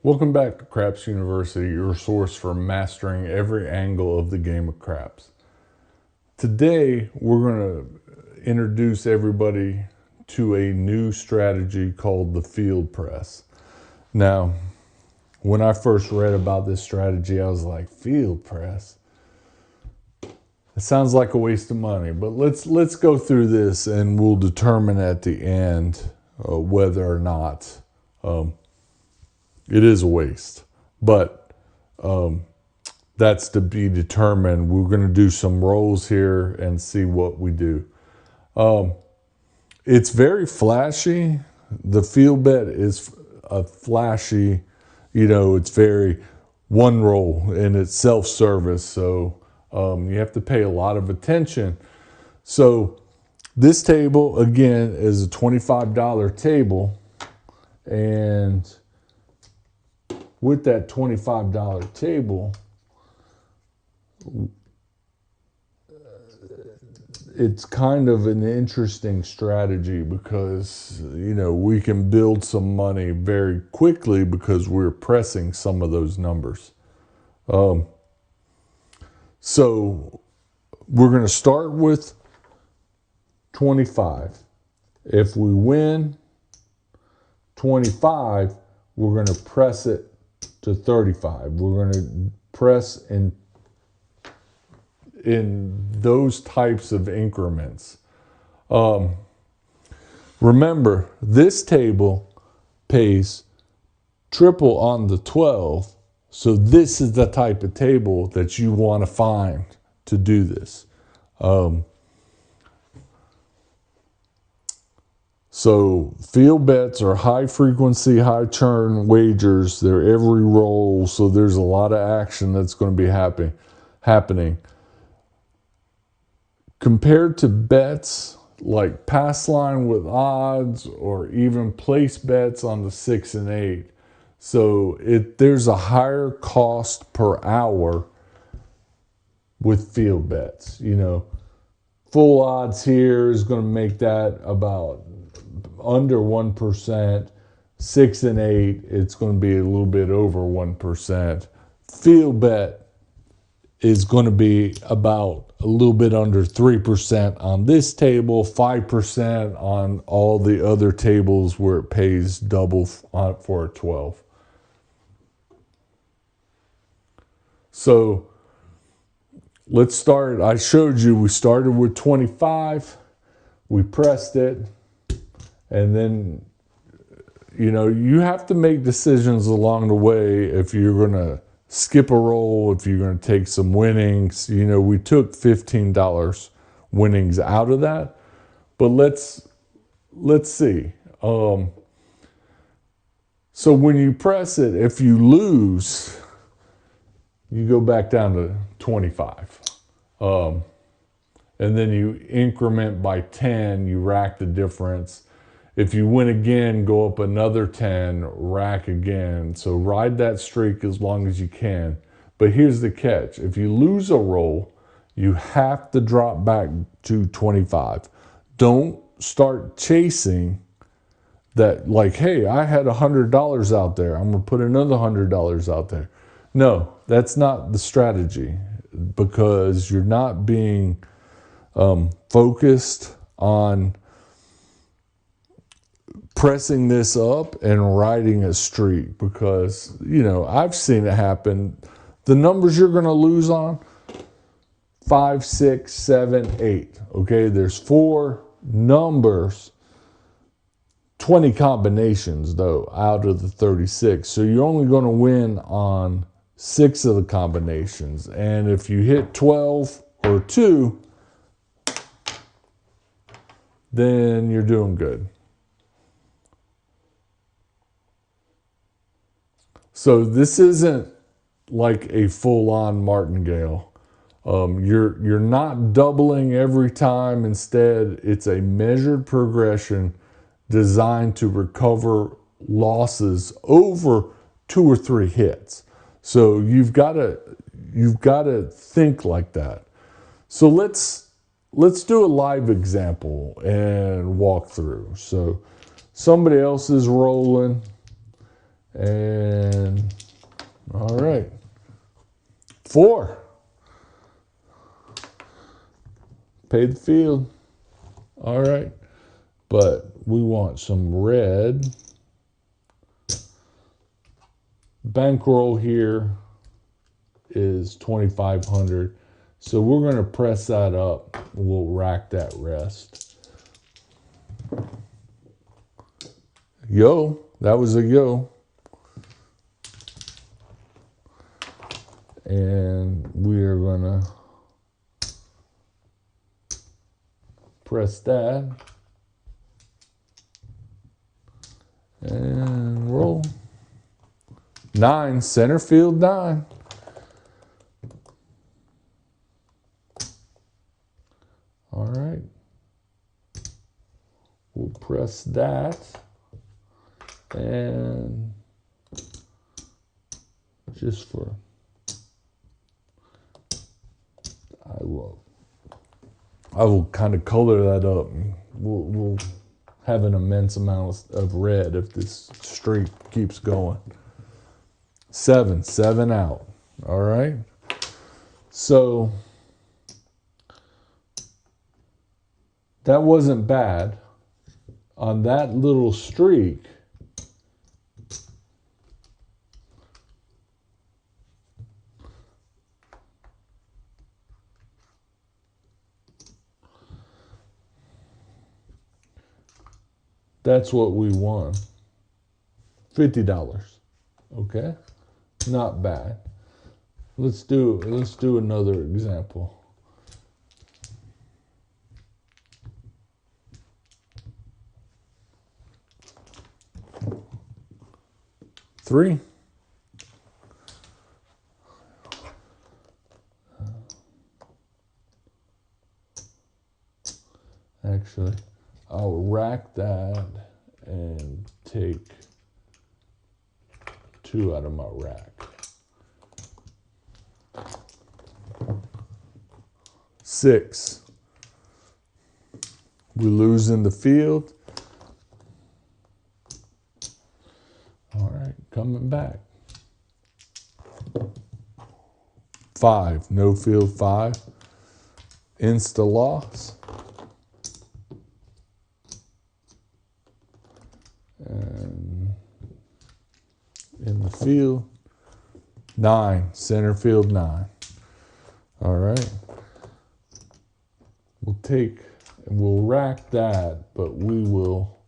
Welcome back to Craps University, your source for mastering every angle of the game of craps. Today, we're going to introduce everybody to a new strategy called the field press. Now, when I first read about this strategy, I was like, field press? It sounds like a waste of money, but let's go through this and we'll determine at the end whether or not it is a waste. But that's to be determined. We're going to do some rolls here and see what we do. It's very flashy. The field bet is a flashy, it's very one roll and it's self-service. So you have to pay a lot of attention. So this table, again, is a $25 table. And with that $25 table, it's kind of an interesting strategy because, we can build some money very quickly because we're pressing some of those numbers. So we're going to start with 25. If we win 25, we're going to press it to 35. We're going to press in those types of increments. Remember, this table pays triple on the 12. So this is the type of table that you want to find to do this. So field bets are high frequency, high churn wagers. They're every roll, so there's a lot of action that's going to be happening. Compared to bets like pass line with odds or even place bets on the 6 and 8. So there's a higher cost per hour with field bets. Full odds here is going to make that about under 1%. 6 and 8, it's going to be a little bit over 1%. Field bet is going to be about a little bit under 3% on this table, 5% on all the other tables where it pays double for a 12. So let's start. I showed you we started with 25. We pressed it. And then, you have to make decisions along the way if you're going to skip a roll, if you're going to take some winnings. We took $15 winnings out of that. But let's see. So when you press it, if you lose, you go back down to 25. And then you increment by 10, you rack the difference. If you win again, go up another 10, rack again. So ride that streak as long as you can. But here's the catch. If you lose a roll, you have to drop back to 25. Don't start chasing that like, hey, I had $100 out there. I'm going to put another $100 out there. No, that's not the strategy because you're not being focused on pressing this up and riding a streak because, I've seen it happen. The numbers you're going to lose on, 5, 6, 7, 8. Okay, there's 4 numbers, 20 combinations, though, out of the 36. So you're only going to win on 6 of the combinations. And if you hit 12 or 2, then you're doing good. So this isn't like a full-on martingale. You're not doubling every time. Instead, it's a measured progression designed to recover losses over 2 or 3 hits. So you've got to think like that. So let's do a live example and walk through. So somebody else is rolling. And 4. Pay the field. All right. But we want some red. Bankroll here is 2,500. So we're going to press that up. We'll rack that rest. Yo, that was a yo. And we are going to press that. And roll. 9, center field 9. All right. We'll press that. And just for, I will kind of color that up. We'll have an immense amount of red if this streak keeps going. 7 out. All right. So that wasn't bad. On that little streak, that's what we won. $50. Okay? Not bad. Let's do another example. Three. Actually, I'll rack that and take 2 out of my rack. 6. We lose in the field. All right, coming back. 5, no field 5. Insta loss. And in the field, 9, center field 9. All right. We'll rack that, but we will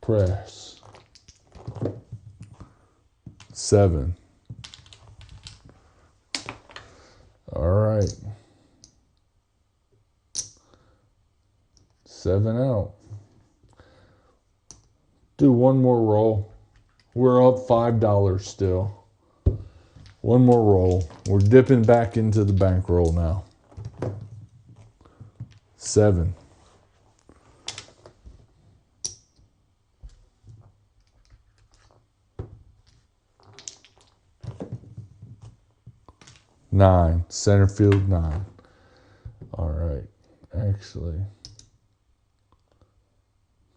press 7. All right. 7 out. Do one more roll. We're up $5 still. One more roll. We're dipping back into the bankroll now. 7. 9, center field 9. All right, actually,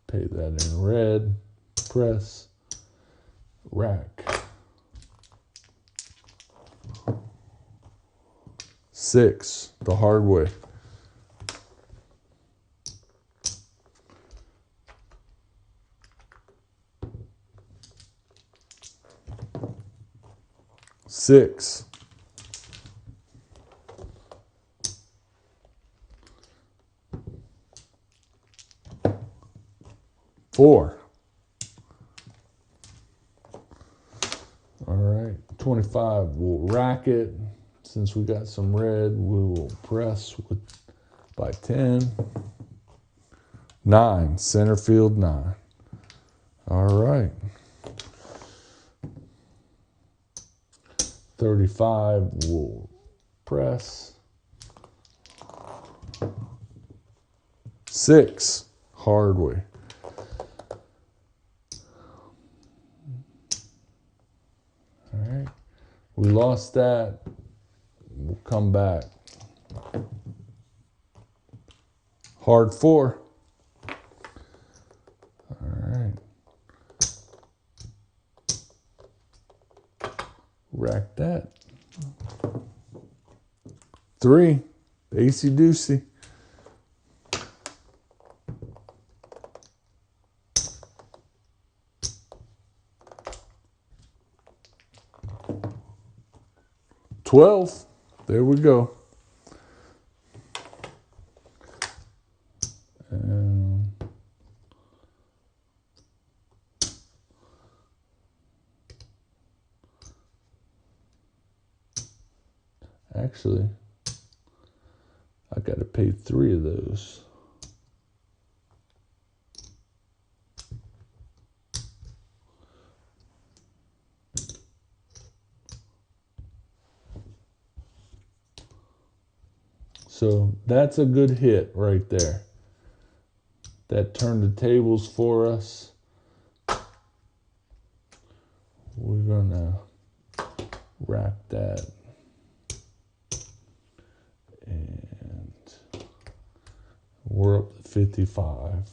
pay that in red, press, rack. 6, the hard way. Six. 4. All right, 25. We'll rack it. Since we got some red, we will press by 10. 9, center field 9. All right. 35, we'll press. 6, hard way. All right. We lost that. We'll come back. Hard 4. All right. Rack that. 3. Acey deucey. $12. There we go. And actually, I got to pay 3 of those. So that's a good hit right there. That turned the tables for us. We're gonna rack that. And we're up to 55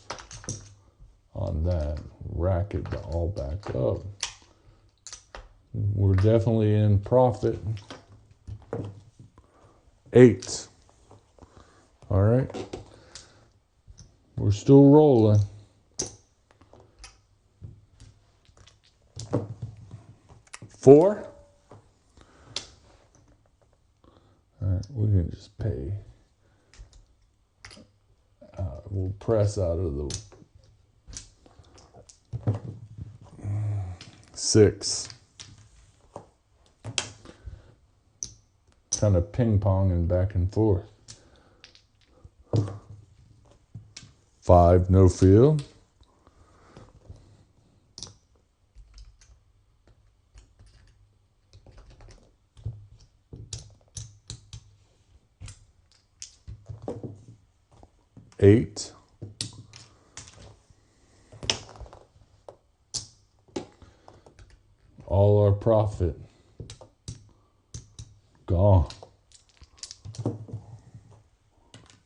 on that. Rack it all back up. We're definitely in profit. 8. All right. We're still rolling. 4. All right, we can just pay. We'll press out of the 6. Kind of ping-ponging back and forth. 5, no field. 8. All our profit gone.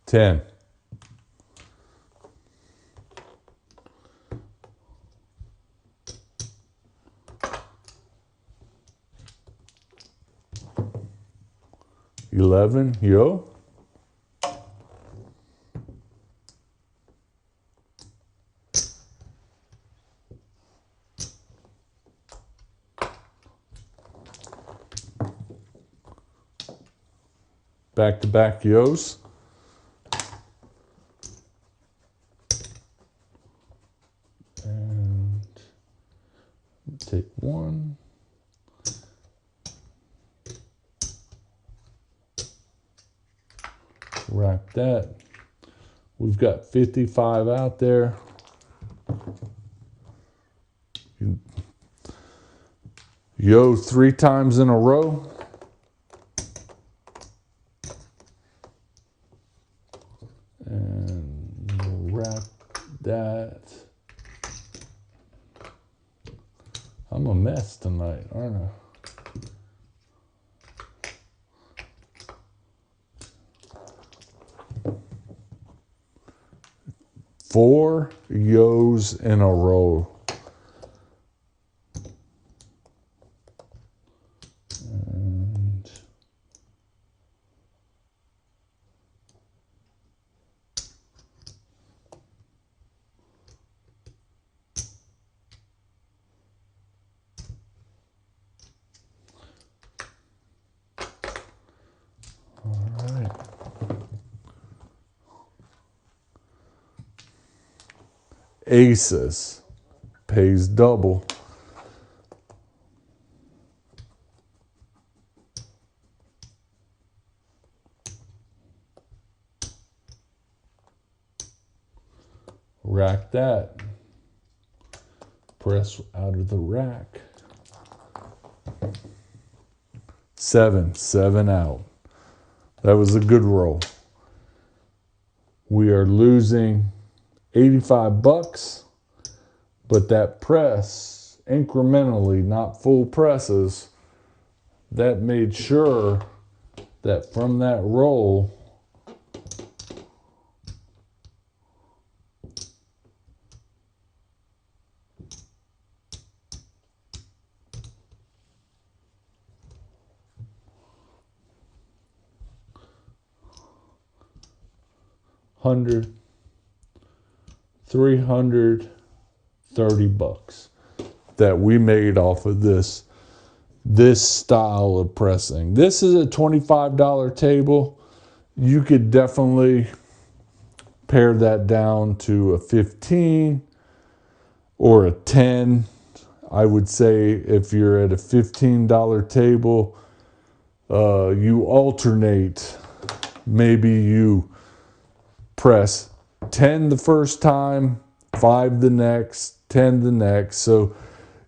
10. $11, yo. Back-to-back yos. And take 1. Rack that. We've got 55 out there. Yo 3 times in a row. And we'll rack that. I'm a mess tonight, aren't I? Four yos in a row. And all right. Aces pays double. Rack that. Press out of the rack. 7 out. That was a good roll. We are losing 85 bucks, but that press incrementally, not full presses, that made sure that from that roll, 100, 330 bucks that we made off of this style of pressing. This is a $25 table. You could definitely pare that down to a 15 or a 10. I would say if you're at a $15 table, you alternate. Maybe you press 10 the first time, 5 the next, 10 the next. So,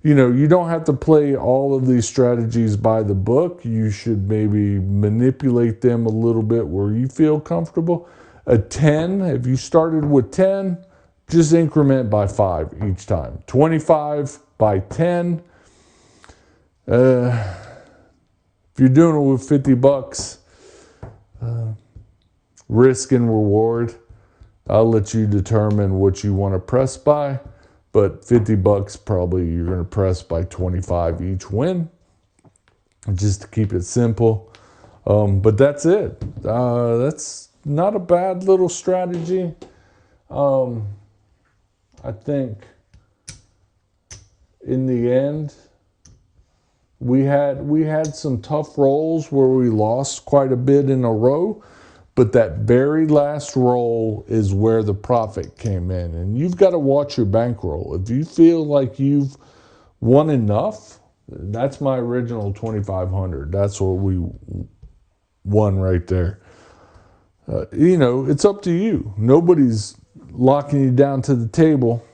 you don't have to play all of these strategies by the book. You should maybe manipulate them a little bit where you feel comfortable. A 10, if you started with 10, just increment by 5 each time. 25 by 10. If you're doing it with 50 bucks, risk and reward, I'll let you determine what you want to press by. But 50 bucks, probably you're going to press by 25 each win, just to keep it simple. But that's it. That's not a bad little strategy. I think in the end, we had some tough rolls where we lost quite a bit in a row. But that very last roll is where the profit came in. And you've got to watch your bankroll. If you feel like you've won enough, that's my original 2,500. That's what we won right there. It's up to you. Nobody's locking you down to the table.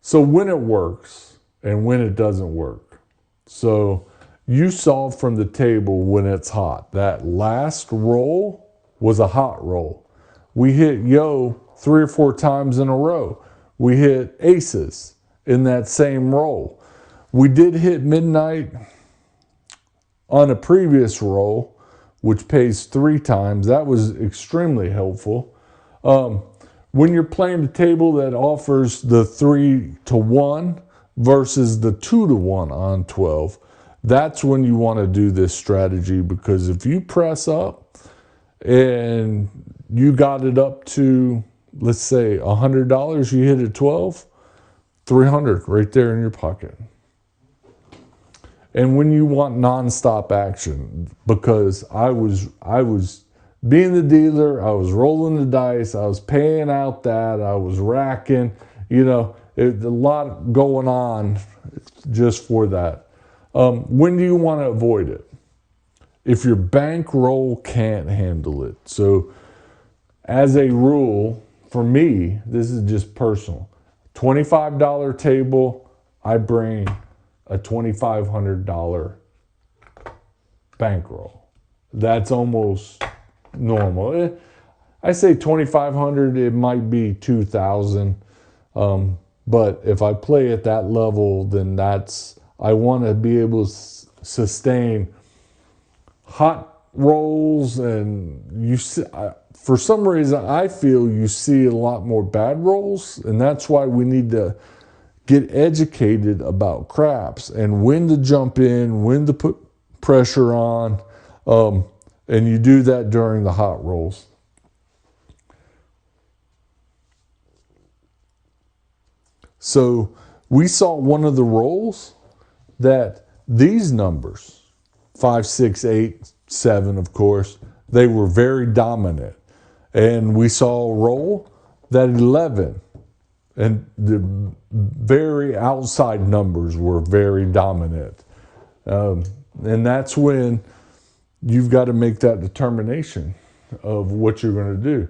So when it works and when it doesn't work. So you saw from the table when it's hot. That last roll was a hot roll. We hit yo 3 or 4 times in a row. We hit aces in that same roll. We did hit midnight on a previous roll, which pays 3 times. That was extremely helpful. When you're playing the table that offers the 3 to 1 versus the 2 to 1 on 12, that's when you want to do this strategy, because if you press up and you got it up to, let's say, $100, you hit it 12, 300 right there in your pocket. And when you want nonstop action, because I was being the dealer, I was rolling the dice, I was paying out that, I was racking, a lot going on just for that. When do you want to avoid it? If your bankroll can't handle it. So as a rule, for me, this is just personal. $25 table, I bring a $2,500 bankroll. That's almost normal. I say 2,500, it might be 2,000. But if I play at that level, then I want to be able to sustain hot rolls, and for some reason I feel you see a lot more bad rolls, and that's why we need to get educated about craps and when to jump in, when to put pressure on, and you do that during the hot rolls. So we saw one of the rolls that these numbers, 5, 6, 8, 7, of course, they were very dominant. And we saw a roll that 11, and the very outside numbers were very dominant. And that's when you've got to make that determination of what you're going to do.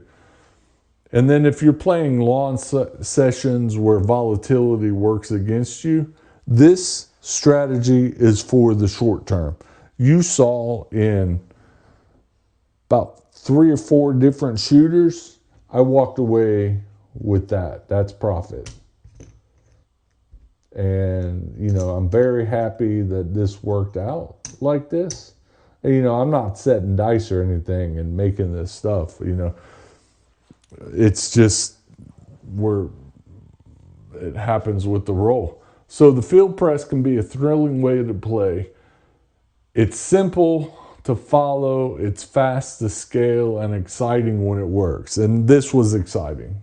And then if you're playing long sessions where volatility works against you, this strategy is for the short term. You saw in about 3 or 4 different shooters, I walked away with that. That's profit. And, I'm very happy that this worked out like this. And, I'm not setting dice or anything and making this stuff, It's just where it happens with the roll. So the field press can be a thrilling way to play. It's simple to follow, it's fast to scale, and exciting when it works. And this was exciting.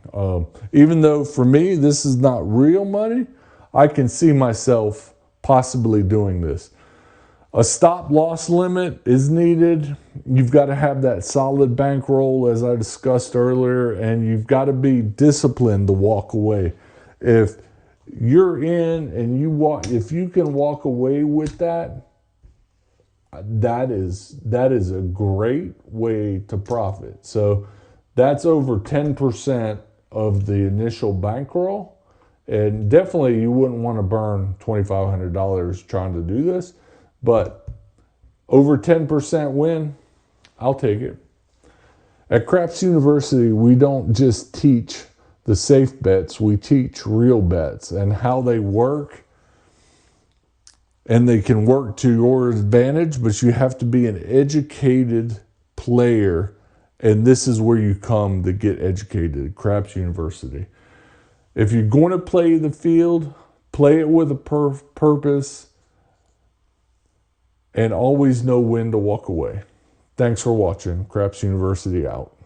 Even though for me, this is not real money, I can see myself possibly doing this. A stop loss limit is needed. You've got to have that solid bankroll, as I discussed earlier, and you've got to be disciplined to walk away. If you're in and if you can walk away with that, that is a great way to profit. So that's over 10% of the initial bankroll. And definitely you wouldn't want to burn $2,500 trying to do this, but over 10% win, I'll take it. At Craps University, we don't just teach the safe bets, we teach real bets and how they work. And they can work to your advantage, but you have to be an educated player. And this is where you come to get educated at Craps University. If you're going to play the field, play it with a purpose, and always know when to walk away. Thanks for watching. Craps University out.